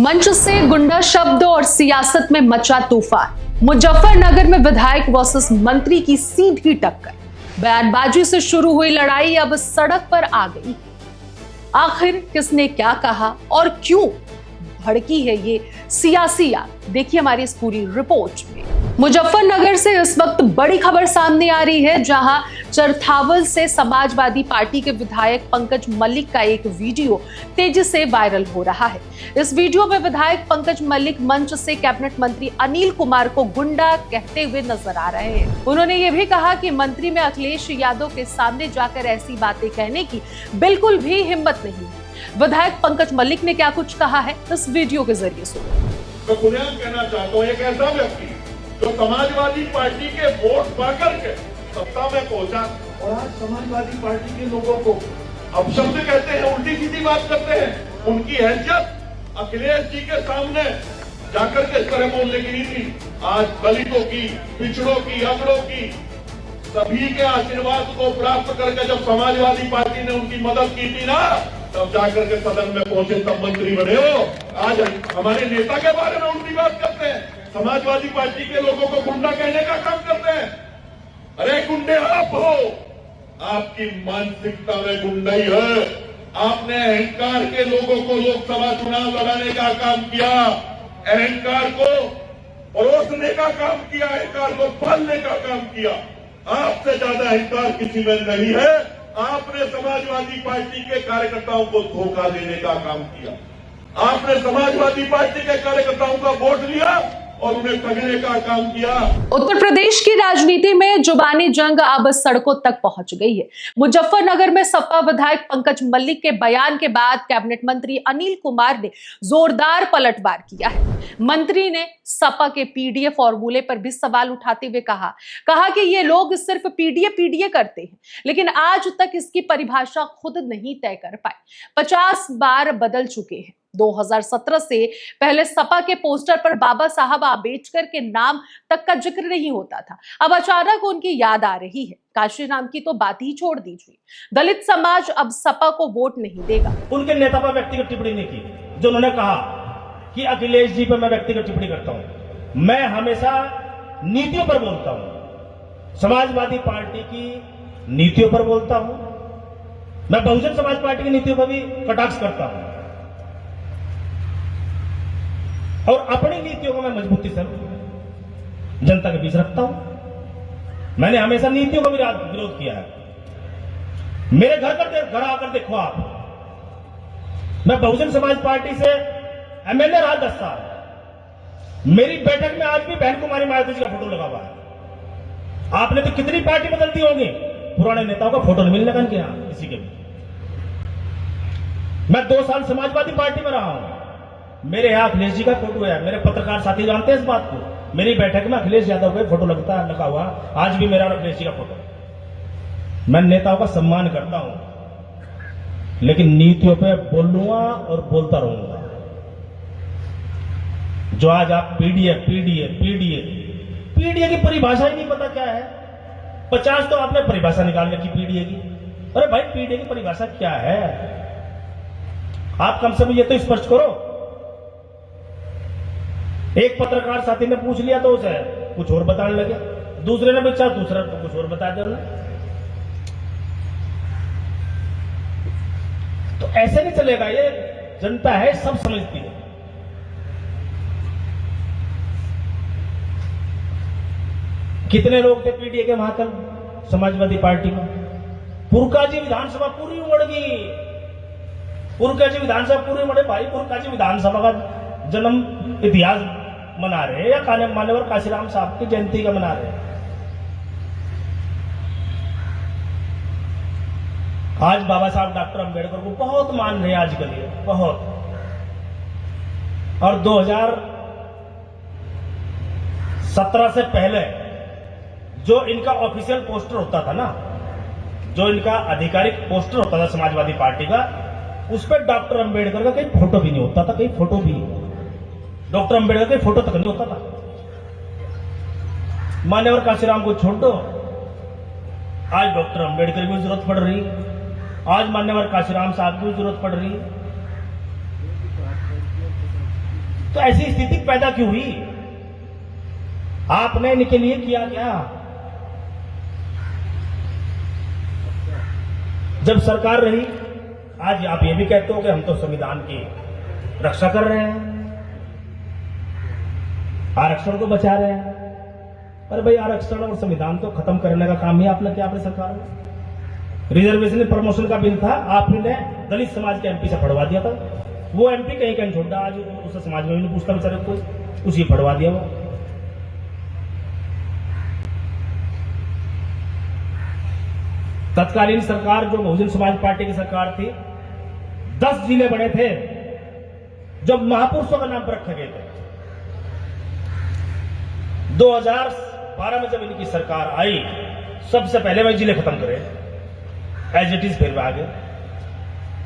मंच से गुंडा शब्द और सियासत में मचा तूफान। मुजफ्फरनगर में विधायक वर्सेस मंत्री की सीधी टक्कर। बयानबाजी से शुरू हुई लड़ाई अब सड़क पर आ गई। आखिर किसने क्या कहा और क्यों भड़की है ये सियासी आग, देखिए हमारी इस पूरी रिपोर्ट में। मुजफ्फरनगर से इस वक्त बड़ी खबर सामने आ रही है, जहां चरथावल से समाजवादी पार्टी के विधायक पंकज मल्लिक का एक वीडियो तेजी से वायरल हो रहा है। इस वीडियो में विधायक पंकज मल्लिक मंच से कैबिनेट मंत्री अनिल कुमार को गुंडा कहते हुए नजर आ रहे हैं। उन्होंने ये भी कहा कि मंत्री में अखिलेश यादव के सामने जाकर ऐसी बातें कहने की बिल्कुल भी हिम्मत नहीं है। विधायक पंकज मल्लिक ने क्या कुछ कहा है, इस वीडियो के जरिए सुनो। मैं बुनियाद कहना चाहता हूँ, एक ऐसा व्यक्ति जो समाजवादी पार्टी के वोट पाकर के सत्ता में पहुंचा और आज समाजवादी पार्टी के लोगों को अपशब्द कहते हैं, उल्टी सीधी बात करते हैं। उनकी हैसियत अखिलेश जी के सामने जाकर के इस तरह बोलने की नहीं थी। आज दलितों की, पिछड़ों की, अगड़ों की, सभी के आशीर्वाद को प्राप्त करके जब समाजवादी पार्टी ने उनकी मदद की थी ना, तब जाकर के सदन में पहुंचे, तब मंत्री बने हो। आज हमारे नेता के बारे में उल्टी बात करते हैं, समाजवादी पार्टी के लोगों को गुंडा कहने का काम करते हैं। अरे गुंडे आप हो, आपकी मानसिकता में गुंडाई है। आपने अहंकार के लोगों को लोकसभा चुनाव लड़ाने का काम किया, अहंकार को परोसने का काम किया, अहंकार को पालने का काम किया। आपसे ज्यादा अहंकार किसी में नहीं है। आपने समाजवादी पार्टी के कार्यकर्ताओं को धोखा देने का काम किया। आपने समाजवादी पार्टी के कार्यकर्ताओं का वोट लिया और उन्हें ठगने का काम किया। उत्तर प्रदेश की राजनीति में जुबानी जंग अब सड़कों तक पहुंच गई है। मुजफ्फरनगर में सपा विधायक पंकज मल्लिक के बयान के बाद कैबिनेट मंत्री अनिल कुमार ने जोरदार पलटवार किया है। मंत्री ने सपा के पीडीए फॉर्मूले पर भी सवाल उठाते हुए कहा कि ये लोग सिर्फ पीडीए करते हैं, लेकिन आज तक इसकी परिभाषा खुद नहीं तय कर पाए। 50 बार बदल चुके हैं। 2017 से पहले सपा के पोस्टर पर बाबा साहब आंबेडकर के नाम तक का जिक्र नहीं होता था। अब अचानक उनकी याद आ रही है। काशी राम की तो बात ही छोड़ दीजिए। दलित समाज अब सपा को वोट नहीं देगा। उनके नेता पर व्यक्तिगत टिप्पणी नहीं की, जो उन्होंने कहा कि अखिलेश जी पर मैं व्यक्तिगत टिप्पणी करता हूं। मैं हमेशा नीतियों पर बोलता हूं, समाजवादी पार्टी की नीतियों पर बोलता हूं। मैं बहुजन समाज पार्टी की नीतियों पर भी कटाक्ष करता हूं और अपनी नीतियों को मैं मजबूती से जनता के बीच रखता हूं। मैंने हमेशा नीतियों का विरोध किया है। मेरे घर आकर देखो आप, मैं बहुजन समाज पार्टी से एमएलए रहा 10 साल। मेरी बैठक में आज भी बहन कुमारी मायावती जी का फोटो लगा हुआ है। आपने तो कितनी पार्टी बदलती होगी, पुराने नेताओं का फोटो नहीं मिलने का क्या किसी के भी। मैं 2 साल समाजवादी पार्टी में रहा हूं, मेरे यहां अखिलेश जी का फोटो है। मेरे पत्रकार साथी जानते हैं इस बात को। मेरी बैठक में अखिलेश यादव का फोटो लगा हुआ, आज भी मेरा और अखिलेश जी का फोटो। मैं नेताओं का सम्मान करता हूं, लेकिन नीतियों पे बोलूंगा और बोलता रहूंगा। जो आज आप पीडीए की परिभाषा ही नहीं पता क्या है। 50 तो आपने परिभाषा निकाल रखी पीडीए की। अरे भाई, पीडीए की परिभाषा क्या है? आप कम से कम ये तो स्पष्ट करो। एक पत्रकार साथी ने पूछ लिया तो उसे कुछ और बताने लगे, दूसरे ने पूछा, दूसरा तो कुछ और बता दिया। तो ऐसे नहीं चलेगा। ये जनता है, सब समझती है। कितने लोग थे पीडीए के वहां कल समाजवादी पार्टी में? पुरकाजी विधानसभा पूरी उमड़ गई। पुरकाजी विधानसभा पूरी उमड़े भाई। पुरकाजी विधानसभा का जन्म इतिहास मना रहे हैं या मान्यवर काशीराम साहब की जयंती का मना रहे हैं? आज बाबा साहब डॉक्टर अंबेडकर को बहुत मान रहे हैं आजकल, ये बहुत। और 2017 से पहले जो इनका ऑफिशियल पोस्टर होता था ना, जो इनका आधिकारिक पोस्टर होता था समाजवादी पार्टी का, उस पर डॉक्टर अंबेडकर का कहीं फोटो भी नहीं होता था। कहीं फोटो भी, डॉक्टर अंबेडकर के फोटो तक नहीं होता था। मान्यवर काशीराम को छोड़ दो, आज डॉक्टर अंबेडकर की जरूरत पड़ रही, आज मान्यवर काशीराम साहब की जरूरत पड़ रही। तो ऐसी स्थिति पैदा क्यों हुई? आपने इनके लिए किया क्या? जब सरकार रही, आज आप ये भी कहते हो कि हम तो संविधान की रक्षा कर रहे हैं, आरक्षण को बचा रहे हैं। अरे भाई, आरक्षण और संविधान तो खत्म करने का काम ही आपने किया अपनी सरकार में। रिजर्वेशन प्रमोशन का बिल था, आपने दलित समाज के एमपी से फड़वा दिया था। वो एमपी कहीं कहीं छोड़ दिया, आज उस समाज में भी नहीं पूछता बेचारे कोई, उसी फड़वा दिया वो। तत्कालीन सरकार जो बहुजन समाज पार्टी की सरकार थी, 10 जिले बने थे जब महापुरुषों का नाम रखे गए थे। 2012 में जब इनकी सरकार आई, सबसे पहले वही जिले खत्म करे, एज इट इज फिर आगे।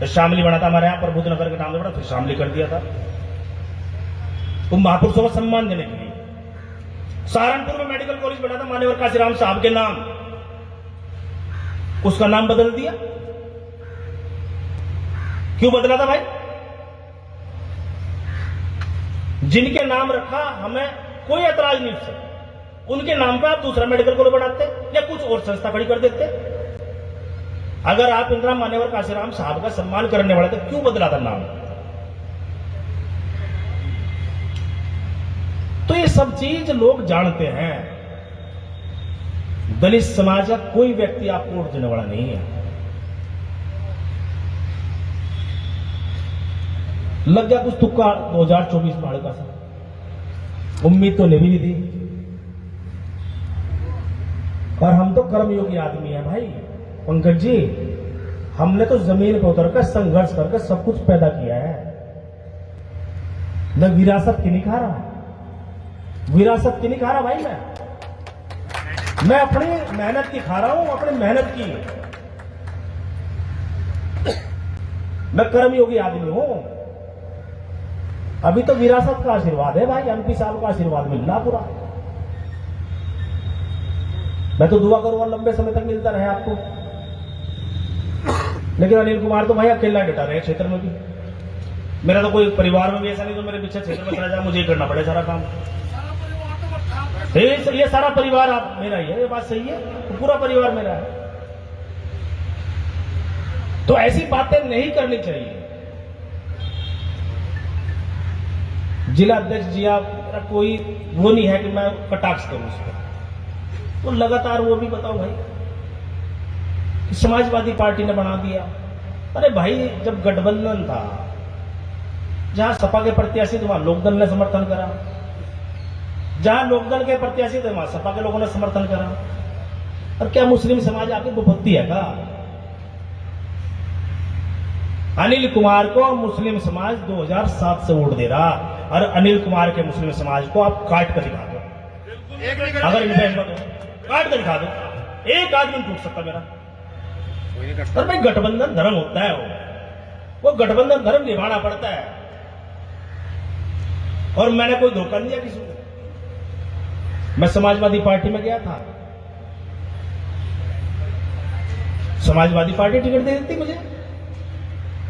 तो शामली बना था हमारे यहां पर, बुद्धनगर के नाम से बड़ा, फिर शामली कर दिया था उन महापुरुषों को सम्मान देने के लिए। सहारनपुर में मेडिकल कॉलेज बना था मान्यवर काशीराम साहब के नाम, उसका नाम बदल दिया। क्यों बदला था भाई? जिनके नाम रखा हमें कोई ऐतराज नहीं उससे, उनके नाम पे आप दूसरा मेडिकल कॉलेज बनाते या कुछ और संस्था खड़ी कर देते। अगर आप इंदिरा मान्यवर काशीराम साहब का सम्मान करने वाले थे, क्यों बदला था नाम? तो ये सब चीज लोग जानते हैं। दलित समाज का कोई व्यक्ति आपको वोट देने वाला नहीं है। लग गया कुछ तुक्का 2024 में हल्का सा, उम्मीद तो नहीं भी थी। और हम तो कर्मयोगी आदमी है भाई पंकज जी, हमने तो जमीन पर उतरकर संघर्ष करके सब कुछ पैदा किया है। मैं विरासत की नहीं खा रहा, विरासत की नहीं खा रहा भाई, मैं अपनी मेहनत की खा रहा हूं, अपनी मेहनत की। मैं कर्मयोगी आदमी हूं। अभी तो विरासत का आशीर्वाद है भाई, एमपी साहब का आशीर्वाद मिल रहा पूरा। मैं तो दुआ करूंगा लंबे समय तक मिलता रहे आपको। लेकिन अनिल कुमार तो भाई अकेला डटा रहे क्षेत्र में भी। मेरा तो कोई परिवार में भी ऐसा नहीं तो मेरे पीछे क्षेत्र में चला जाए, मुझे ही करना पड़े सारा काम। ये सारा परिवार आप मेरा ही है, ये बात सही है, तो पूरा परिवार मेरा है। तो ऐसी बातें नहीं करनी चाहिए। जिला अध्यक्ष जी, आप कोई वो नहीं है कि मैं कटाक्ष करूं उसको, तो लगातार वो भी बताओ भाई, समाजवादी पार्टी ने बना दिया। अरे भाई, जब गठबंधन था, जहां सपा के प्रत्याशी थे वहां लोकदल ने समर्थन करा, जहां लोकदल के प्रत्याशी थे वहां सपा के लोगों ने समर्थन करा। और क्या मुस्लिम समाज आपकी विपत्ति है का? अनिल कुमार को मुस्लिम समाज 2007 से वोट दे रहा, और अनिल कुमार के मुस्लिम समाज को आप काट कर दिखा दो। अगर इन पर काट कर दिखा दो, एक आदमी टूट सकता मेरा। और भाई, गठबंधन धर्म होता है, वो गठबंधन धर्म निभाना पड़ता है। और मैंने कोई धोखा नहीं दिया किसी को। मैं समाजवादी पार्टी में गया था, समाजवादी पार्टी टिकट दे देती मुझे,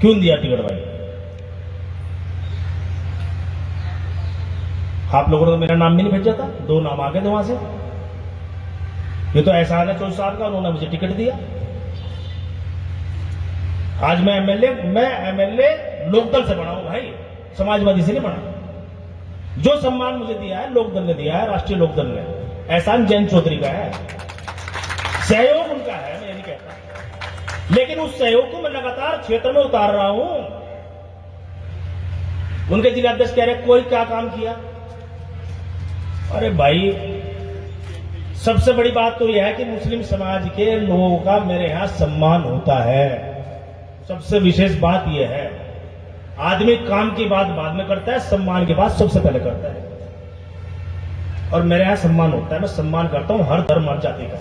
क्यों दिया टिकट भाई? आप लोगों ने तो मेरा नाम भी नहीं भेजा था, 2 नाम आ गए थे वहां से। ये तो एहसान है 24 साल का, उन्होंने मुझे टिकट दिया। आज मैं एमएलए लोकदल से बना हूं भाई, समाजवादी से नहीं बना। जो सम्मान मुझे दिया है लोकदल ने दिया है, राष्ट्रीय लोकदल ने। एहसान जैन चौधरी का है, सहयोग उनका है, मैं ये नहीं कहता। लेकिन उस सहयोग को मैं लगातार क्षेत्र में उतार रहा हूं। उनके जिलाध्यक्ष कह रहे कोई क्या काम किया? अरे भाई, सबसे बड़ी बात तो यह है कि मुस्लिम समाज के लोगों का मेरे यहां सम्मान होता है। सबसे विशेष बात यह है, आदमी काम की बात बाद में करता है, सम्मान की बात सबसे पहले करता है। और मेरे यहां सम्मान होता है, मैं सम्मान करता हूं हर धर्म हर जाति का।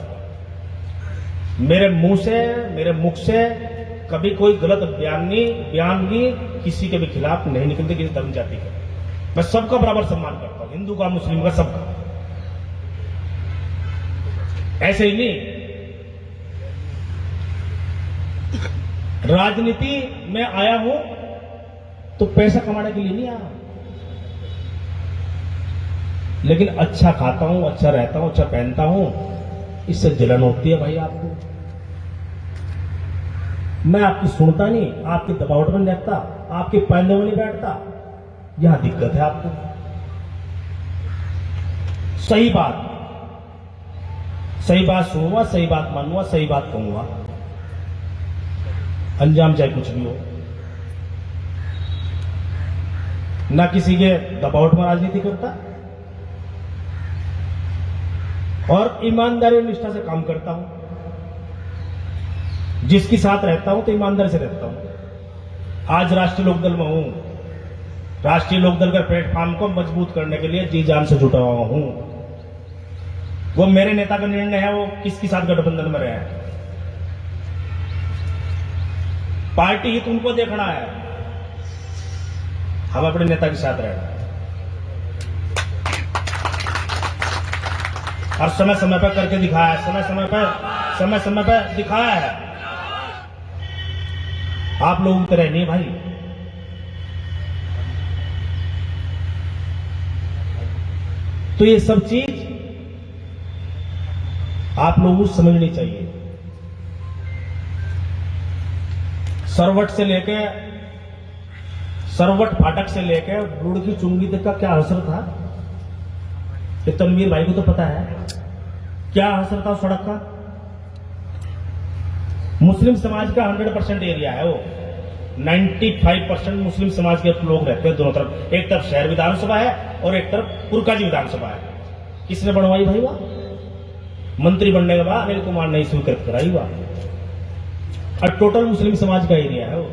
मेरे मुंह से, मेरे मुख से कभी कोई गलत बयानगी किसी के भी खिलाफ नहीं निकलती, किसी धर्म जाति का। मैं सबका बराबर सम्मान करता हूं, हिंदू का, मुस्लिम का, सबका। ऐसे ही नहीं, राजनीति में आया हूं तो पैसा कमाने के लिए नहीं आया। लेकिन अच्छा खाता हूं, अच्छा रहता हूं, अच्छा पहनता हूं, इससे जलन होती है भाई आपको। मैं आपकी सुनता नहीं, आपके दबावट में नहीं रहता, आपके पैरों में नहीं बैठता, यहां दिक्कत है आपको। सही बात सुनूंगा, सही बात मानूंगा, सही बात कहूंगा, अंजाम चाहे कुछ भी हो। ना किसी के दबावट में राजनीति करता और ईमानदारी और निष्ठा से काम करता हूं। जिसके साथ रहता हूं तो ईमानदारी से रहता हूं। आज राष्ट्रीय लोकदल में हूं, राष्ट्रीय लोकदल के प्लेटफॉर्म को मजबूत करने के लिए जी जान से जुटा हुआ हूं। वो मेरे नेता का निर्णय है, वो किसके साथ गठबंधन में रहे हैं। पार्टी हित उनको देखना है, हम अपने नेता के साथ रहना है और समय समय पर करके दिखाया है, समय समय पर दिखाया है। आप लोगों की तरह नहीं भाई। तो ये सब चीज आप लोगों को समझनी चाहिए। सरवट से लेके सरवट फाटक से लेके रुड़की चुंगी तक का क्या असर था, ये तनवीर भाई को तो पता है क्या असर था सड़क का। मुस्लिम समाज का 100% एरिया है वो, 95% मुस्लिम समाज के लोग रहते हैं दोनों तरफ। एक तरफ शहर विधानसभा है और एक तरफ पुरकाजी विधानसभा है। किसने बनवाई भाई वह? मंत्री बनने के बाद अनिल कुमार ने स्वीकृत कराई वह, और टोटल मुस्लिम समाज का एरिया है वो।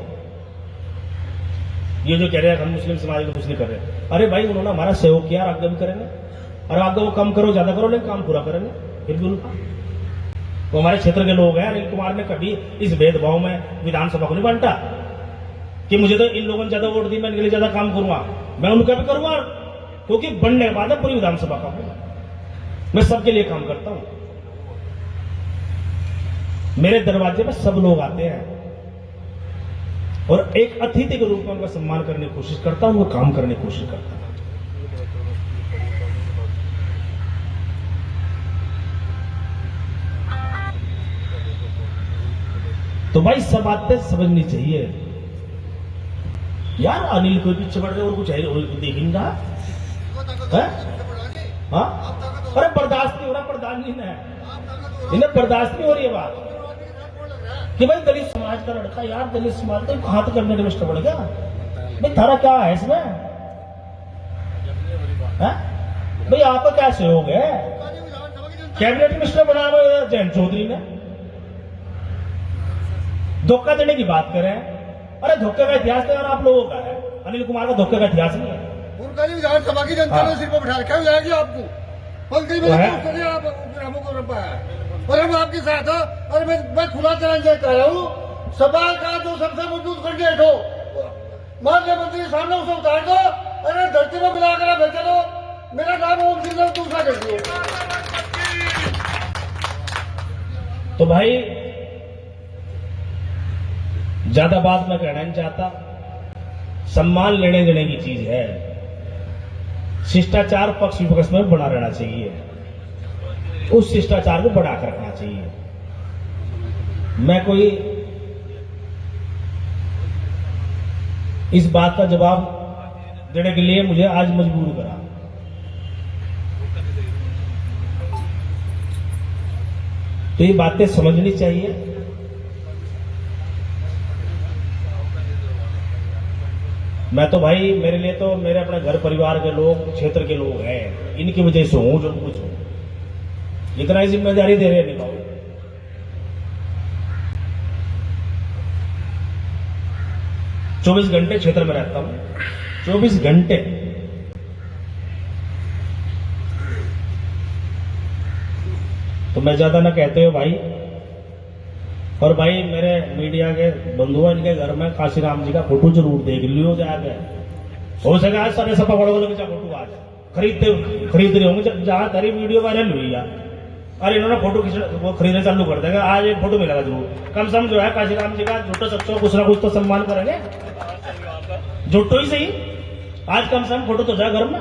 ये जो कह रहे हैं हम मुस्लिम समाज को कुछ नहीं कर रहे, अरे भाई उन्होंने हमारा सहयोग किया, आगे भी करेंगे। और आगे वो कम करो ज्यादा करो, लेकिन काम पूरा करेंगे बिल्कुल। वो हमारे क्षेत्र के लोग हैं। अनिल कुमार ने कभी इस भेदभाव में विधानसभा को नहीं बांटा कि मुझे तो इन लोगों ने ज्यादा वोट दी, मैं इनके लिए ज्यादा काम करूंगा। मैं उनका भी करूंगा, क्योंकि बनने के बाद पूरी विधानसभा का हूं, मैं सबके लिए काम करता हूं। मेरे दरवाजे पर सब लोग आते हैं और एक अतिथि के रूप में उनका सम्मान करने की कोशिश करता हूं, उनको काम करने की कोशिश करता हूं। तो भाई सब बातें समझनी चाहिए यार। अनिल को पीछे बढ़ गए और कुछ है देखेंगे। हाँ, अरे बर्दाश्त नहीं हो रहा, प्रधान जी ने इन्हें बर्दाश्त नहीं हो रही है बात कि भाई दलित समाज का लड़का, यार दलित समाज तो हाथ करने के लिए बढ़ गया भाई। थारा क्या है इसमें? भाई आपका क्या सहयोग है? कैबिनेट मिनिस्टर बना हुआ जयंत चौधरी ने, धोखा देने की बात करें। अरे धोखे का इतिहास तो यार आप लोगों का है, अनिल कुमार का धोखे का इतिहास नहीं है। विधानसभा की जनता ने सिर पर बैठा रखा जाएगी आपको, पंक्ति में और हम आपके साथ हैं। और मैं खुला चैलेंज कर रहा हूँ, सभा का जो सबसे मजबूत कैंडिडेट हो माननीय मंत्री के सामने उसे उतार दो, अरे धरती में मिलाकर भेज दो। मेरा नाम ओम सिंह है, दूसरा कर दो। तो भाई ज्यादा बात मैं कहना नहीं चाहता, सम्मान लेने देने की चीज है। शिष्टाचार पक्ष विपक्ष में बना रहना चाहिए, उस शिष्टाचार को बढ़ाकर रखना चाहिए। मैं कोई इस बात का जवाब देने के लिए मुझे आज मजबूर करा। तो ये बातें समझनी चाहिए। मैं तो भाई, मेरे लिए तो मेरे अपने घर परिवार के लोग, क्षेत्र के लोग हैं, इनकी वजह से हूं जो कुछ हूं। इतना ही जिम्मेदारी दे रहे हैं निभाओ। 24 घंटे क्षेत्र में रहता हूं, 24 घंटे। तो मैं ज्यादा ना कहते हो भाई। और भाई मेरे मीडिया के बंधु, इनके घर में काशीराम जी का फोटो जरूर देख लियो जाके। हो सके आज सारे सब पकड़ के फोटो आज खरीद रहे होंगे जहां तेरी वीडियो वायरल हुई यार। अरे इन्होंने फोटो वो खरीदना चालू कर देगा, आज एक फोटो मिलेगा जरूर। कम से कम जो है काशीराम जी का झूठो सच्चो कुछ ना कुछ तो सम्मान करेंगे, झूठो ही सही। आज कम से कम फोटो तो जाए घर में।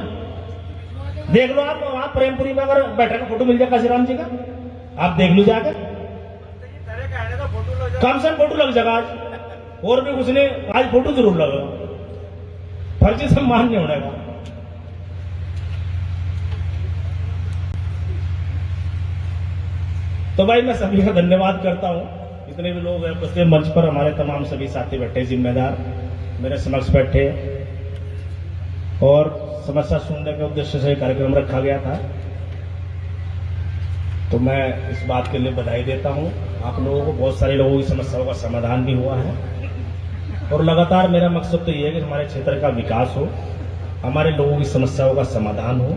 देख लो आप वहां प्रेमपुरी में अगर बैठे का फोटो मिल जाए काशीराम जी का, आप देख लो जाकर, कम से कम फोटो लग जाएगा आज, और भी कुछ नहीं, आज फोटो जरूर लगेगा, फर्जी सम्मान नहीं होने का। तो भाई मैं सभी का धन्यवाद करता हूं, जितने भी लोग हैं उपस्थित मंच पर, हमारे तमाम सभी साथी बैठे, जिम्मेदार मेरे समक्ष बैठे, और समस्या सुनने के उद्देश्य से कार्यक्रम रखा गया था। तो मैं इस बात के लिए बधाई देता हूं आप लोगों को। बहुत सारे लोगों की समस्याओं का समाधान भी हुआ है, और लगातार मेरा मकसद तो ये है कि हमारे क्षेत्र का विकास हो, हमारे लोगों की समस्याओं का समाधान हो।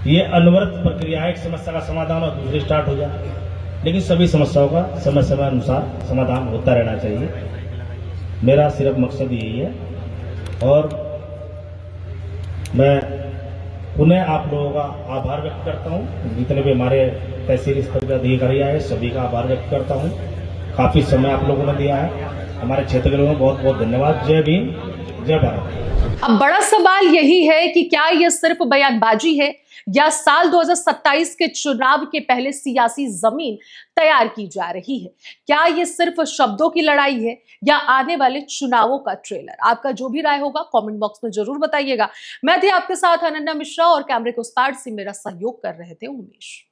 ये अनवरत प्रक्रिया है, एक समस्या का समाधान और दूसरी स्टार्ट हो जाए, लेकिन सभी समस्याओं का समय समय अनुसार समाधान होता रहना चाहिए। मेरा सिर्फ मकसद यही है, और मैं पुनः आप लोगों का आभार व्यक्त करता हूं, जितने भी हमारे तहसील स्तर के अधिकारी आए सभी का आभार व्यक्त करता हूं। काफी समय आप लोगों ने दिया है, हमारे क्षेत्र के लोगों को बहुत बहुत धन्यवाद। जय भीम, जय भारत। अब बड़ा सवाल यही है कि क्या यह सिर्फ बयानबाजी है, या साल 2027 के चुनाव के पहले सियासी जमीन तैयार की जा रही है? क्या यह सिर्फ शब्दों की लड़ाई है, या आने वाले चुनावों का ट्रेलर? आपका जो भी राय होगा कमेंट बॉक्स में जरूर बताइएगा। मैं थी आपके साथ अनन्या मिश्रा, और कैमरे को उस पार से मेरा सहयोग कर रहे थे उमेश।